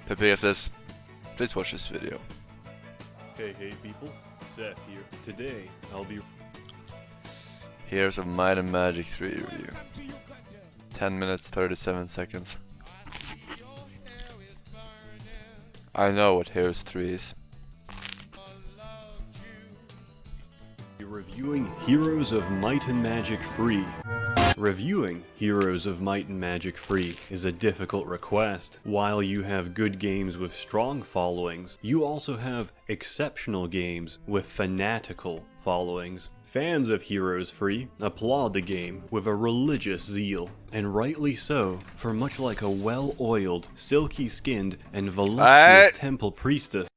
PPSS, please watch this video. Hey people, Sseth here. Today, I'll be... Heroes of Might and Magic 3 review. 10 minutes 37 seconds. I know what Heroes 3 is. reviewing Heroes of Might and Magic Free. Reviewing Heroes of Might and Magic Free is a difficult request. While you have good games with strong followings, you also have exceptional games with fanatical followings. Fans of Heroes Free applaud the game with a religious zeal, and rightly so, for much like a well-oiled, silky-skinned, and voluptuous temple priestess,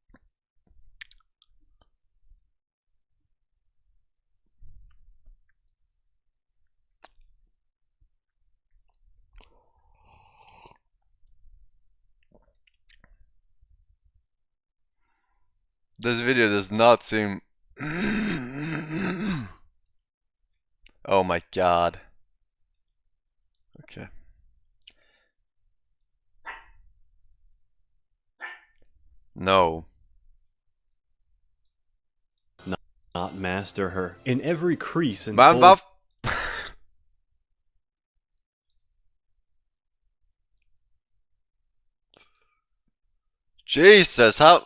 this video does not seem... Oh my god. Okay. No. not master her. In every crease and Man, buff. Jesus, how...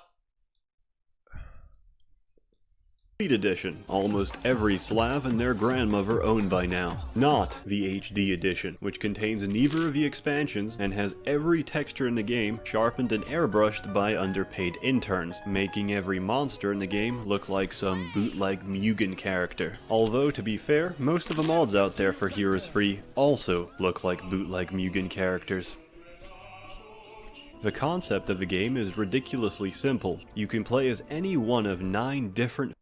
Edition. Almost every Slav and their grandmother own by now. Not the HD edition, which contains neither of the expansions and has every texture in the game sharpened and airbrushed by underpaid interns, making every monster in the game look like some bootleg Mugen character. Although, to be fair, most of the mods out there for Heroes Free also look like bootleg Mugen characters. The concept of the game is ridiculously simple. You can play as any one of 9 different...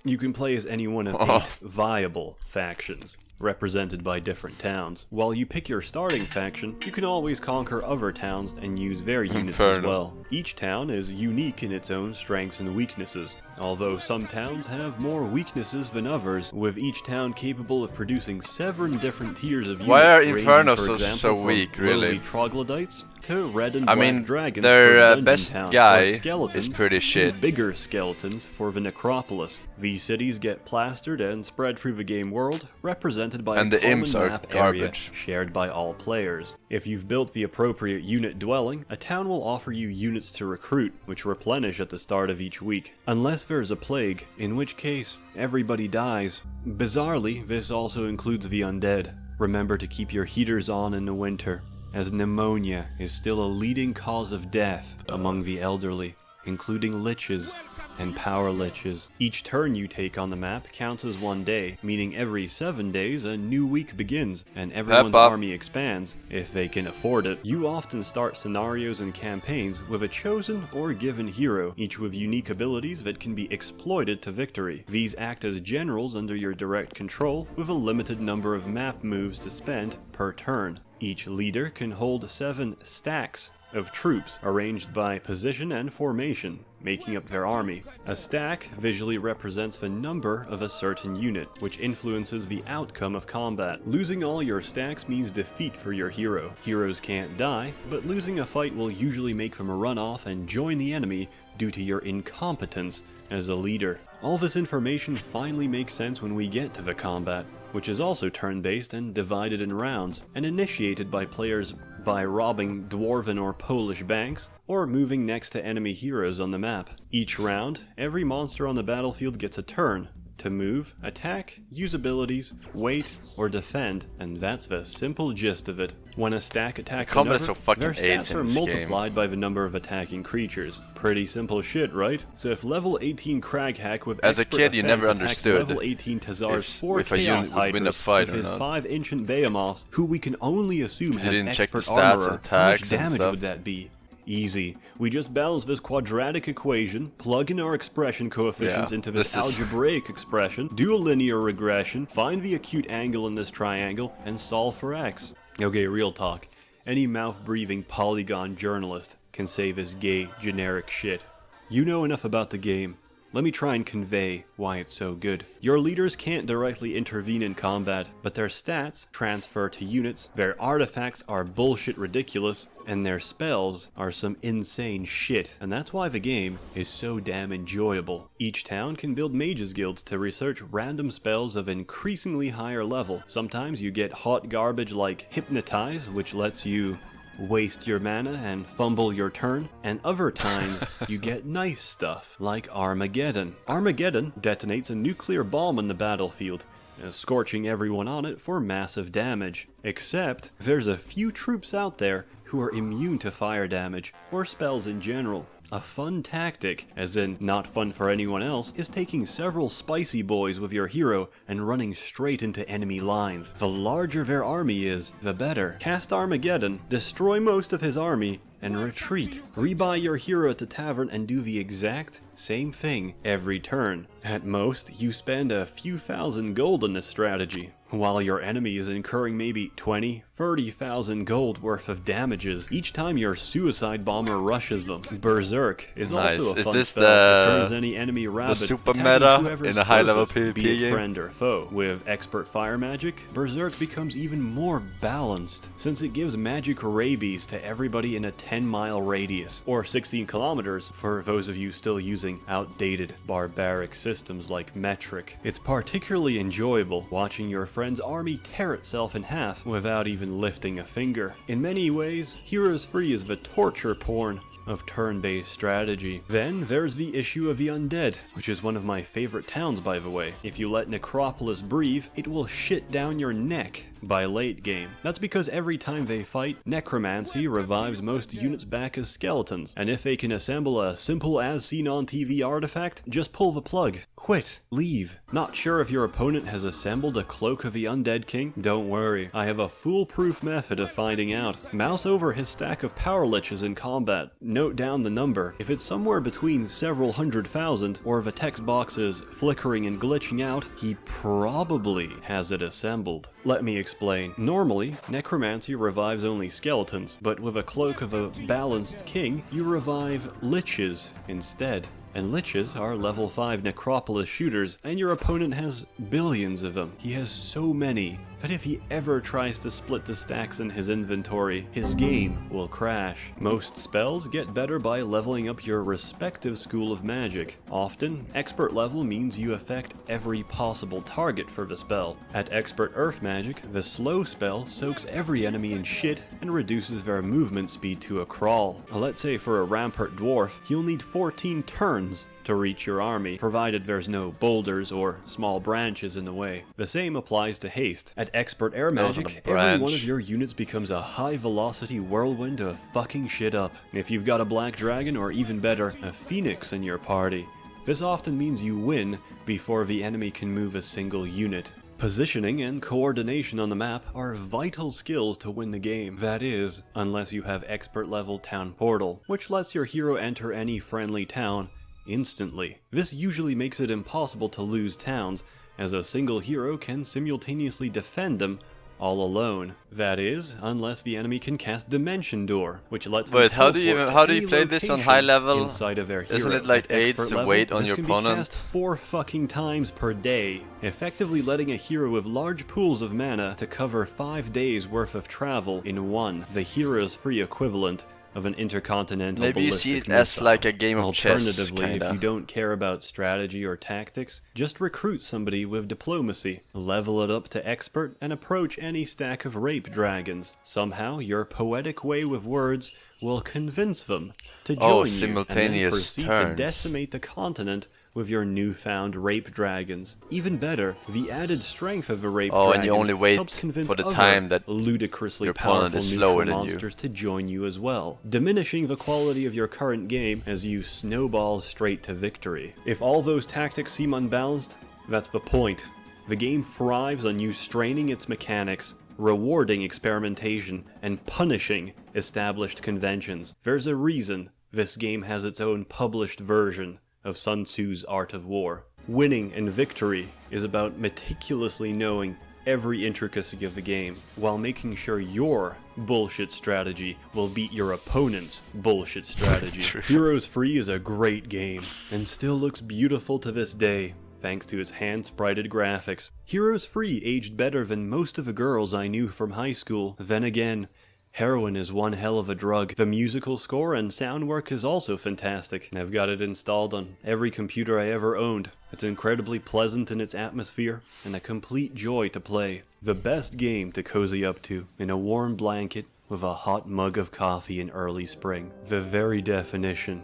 You can play as any one of 8 viable factions, represented by different towns. While you pick your starting faction, you can always conquer other towns and use their units as well. Each town is unique in its own strengths and weaknesses, although some towns have more weaknesses than others, with each town capable of producing 7 different tiers of units. Why are ranging, Infernos for so weak, really? Troglodytes to red and I black mean, dragons their for best Town, guy skeletons is pretty shit. to bigger skeletons for the Necropolis. These cities get plastered and spread through the game world, represented by And a the imps common are map area garbage. shared by all players. If you've built the appropriate unit dwelling, a town will offer you units to recruit, which replenish at the start of each week. Unless there's a plague, in which case, everybody dies. Bizarrely, this also includes the undead. Remember to keep your heaters on in the winter, as pneumonia is still a leading cause of death among the elderly, including liches and power liches. Each turn you take on the map counts as 1 day, meaning every 7 days a new week begins, and everyone's army expands, if they can afford it. You often start scenarios and campaigns with a chosen or given hero, each with unique abilities that can be exploited to victory. These act as generals under your direct control, with a limited number of map moves to spend per turn. Each leader can hold 7 stacks of troops arranged by position and formation, making up their army. A stack visually represents the number of a certain unit, which influences the outcome of combat. Losing all your stacks means defeat for your hero. Heroes can't die, but losing a fight will usually make them run off and join the enemy due to your incompetence as a leader. All this information finally makes sense when we get to the combat, which is also turn-based and divided in rounds, and initiated by players by robbing dwarven or Polish banks, or moving next to enemy heroes on the map. Each round, every monster on the battlefield gets a turn to move, attack, use abilities, wait, or defend, and that's the simple gist of it. When a stack attacks another, their stats are multiplied by the number of attacking creatures. Pretty simple shit, right? So if level 18 Craghack with as a kid you never understood level 18 Tazar's 4 if a Chaos unit would win a Hydras fight with his or not. 5 Ancient Behemoths, who we can only assume has didn't check the expert stats armorer. and attacks How much and damage stuff. would that be? Easy. We just balance this quadratic equation, plug in our expression coefficients into this algebraic expression, do a linear regression, find the acute angle in this triangle, and solve for x. Okay, real talk. Any mouth-breathing polygon journalist can say this gay, generic shit. You know enough about the game. Let me try and convey why it's so good. Your leaders can't directly intervene in combat, but their stats transfer to units, their artifacts are bullshit ridiculous, and their spells are some insane shit. And that's why the game is so damn enjoyable. Each town can build mages guilds to research random spells of increasingly higher level. Sometimes you get hot garbage like Hypnotize, which lets you waste your mana and fumble your turn, and other times you get nice stuff like Armageddon. Armageddon detonates a nuclear bomb on the battlefield, scorching everyone on it for massive damage. Except there's a few troops out there who are immune to fire damage or spells in general. A fun tactic, as in not fun for anyone else, is taking several spicy boys with your hero and running straight into enemy lines. The larger their army is, the better. Cast Armageddon, destroy most of his army, and retreat. Rebuy your hero at the tavern and do the exact same thing every turn. At most, you spend a few thousand gold on this strategy, while your enemy is incurring maybe 20-30,000 gold worth of damages each time your suicide bomber rushes them. Berserk is also a fun spell that turns any enemy rabid, the super meta in a high level PvP be it game? Friend or foe. With expert fire magic, Berserk becomes even more balanced, since it gives magic rabies to everybody in a 10-mile radius, or 16 kilometers for those of you still using outdated barbaric systems like metric. It's particularly enjoyable watching your friend's army tear itself in half without even lifting a finger. In many ways, Heroes Free is the torture porn of turn-based strategy. Then there's the issue of the undead, which is one of my favorite towns, by the way. If you let Necropolis breathe, it will shit down your neck by late game. That's because every time they fight, Necromancy revives most units back as skeletons, and if they can assemble a simple as seen on TV artifact, just pull the plug. Quit. Leave. Not sure if your opponent has assembled a Cloak of the Undead King? Don't worry, I have a foolproof method of finding out. Mouse over his stack of power liches in combat. Note down the number. If it's somewhere between several 100,000, or the text box is flickering and glitching out, he probably has it assembled. Let me explain. Normally, Necromancy revives only skeletons, but with a Cloak of a Balanced King, you revive liches instead. And liches are level 5 Necropolis shooters, and your opponent has billions of them. He has so many that if he ever tries to split the stacks in his inventory, his game will crash. Most spells get better by leveling up your respective school of magic. Often, expert level means you affect every possible target for the spell. At expert earth magic, the slow spell soaks every enemy in shit and reduces their movement speed to a crawl. Let's say for a rampart dwarf, he'll need 14 turns to reach your army, provided there's no boulders or small branches in the way. The same applies to haste. At expert air magic, every one of your units becomes a high velocity whirlwind of fucking shit up. If you've got a black dragon, or even better, a phoenix in your party, this often means you win before the enemy can move a single unit. Positioning and coordination on the map are vital skills to win the game. That is, unless you have expert level town portal, which lets your hero enter any friendly town instantly. This usually makes it impossible to lose towns, as a single hero can simultaneously defend them all alone. That is, unless the enemy can cast Dimension Door, which lets Wait, how do you play this on high level? Inside of their hero. Isn't it like aids to wait on your opponent? This can be cast 4 fucking times per day, effectively letting a hero with large pools of mana to cover 5 days worth of travel in one, the Heroes Free equivalent of an intercontinental Maybe you see it as like a game of chess. Alternatively, if you don't care about strategy or tactics, just recruit somebody with diplomacy, level it up to expert, and approach any stack of rape dragons. Somehow, your poetic way with words will convince them to join you, and then proceed to decimate the continent with your newfound rape dragons. Even better, the added strength of the rape dragons and you only wait helps convince for the other time that ludicrously your opponent powerful is neutral slower than monsters to join you as well, diminishing the quality of your current game as you snowball straight to victory. If all those tactics seem unbalanced, that's the point. The game thrives on you straining its mechanics, rewarding experimentation, and punishing established conventions. There's a reason this game has its own published version of Sun Tzu's Art of War. Winning and victory is about meticulously knowing every intricacy of the game, while making sure your bullshit strategy will beat your opponent's bullshit strategy. Heroes Free is a great game, and still looks beautiful to this day, thanks to its hand-sprited graphics. Heroes Free aged better than most of the girls I knew from high school. Then again, heroin is one hell of a drug. The musical score and sound work is also fantastic, and I've got it installed on every computer I ever owned. It's incredibly pleasant in its atmosphere, and a complete joy to play. The best game to cozy up to in a warm blanket with a hot mug of coffee in early spring. The very definition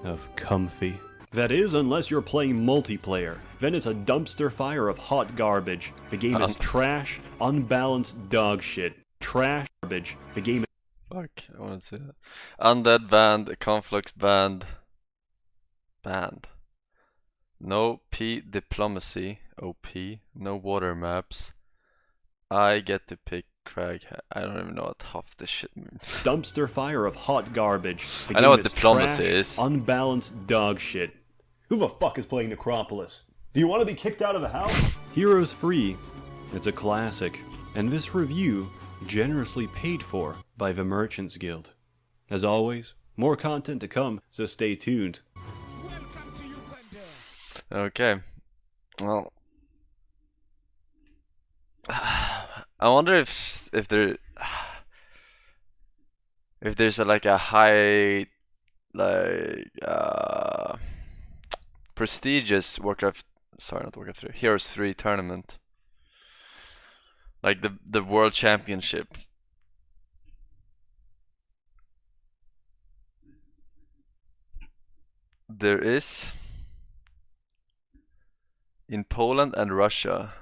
of comfy. That is, unless you're playing multiplayer. Then it's a dumpster fire of hot garbage. The game is trash, unbalanced dog shit. Trash garbage. The game is... Fuck, I wanted to say that. Undead band, Conflux band. No P diplomacy, OP. No water maps. I get to pick Craig. I don't even know what half this shit means. Dumpster fire of hot garbage. The I know game what diplomacy trash, is. Unbalanced dog shit. Who the fuck is playing Necropolis? Do you want to be kicked out of the house? Heroes Free. It's a classic. And this review generously paid for by the Merchants Guild. As always, more content to come, so stay tuned. Okay. Well, I wonder if there if there's like a high prestigious Heroes 3 tournament, like the World Championship. There is in Poland and Russia.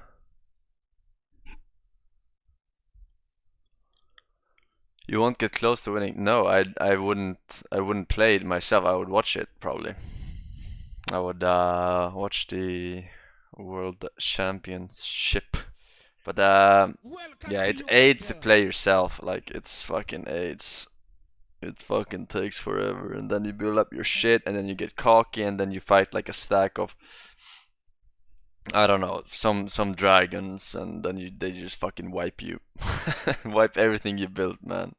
You won't get close to winning. No, I wouldn't play it myself. I would watch it probably. I would watch the World Championship. But yeah, it aids to play yourself. Like it's fucking aids. It fucking takes forever, and then you build up your shit, and then you get cocky, and then you fight like a stack of, I don't know, some dragons, and then they just fucking wipe you. Wipe everything you built, man.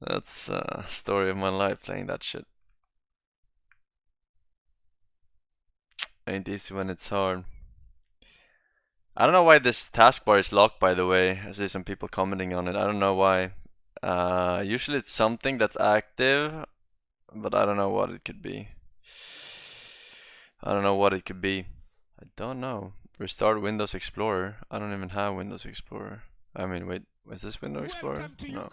That's a story of my life playing that shit. Ain't easy when it's hard. I don't know why this taskbar is locked, by the way. I see some people commenting on it. I don't know why. Usually it's something that's active, but I don't know what it could be. I don't know. Restart Windows Explorer. I don't even have Windows Explorer. I mean, wait, is this Windows Explorer? No.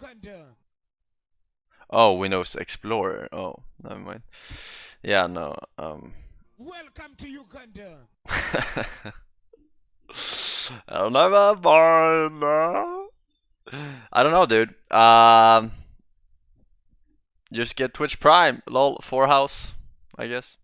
Oh, Windows Explorer. Oh, never mind. Yeah, no. Welcome to Uganda. I don't know about barn. I don't know, dude. Just get Twitch Prime. Lol, 4 house, I guess.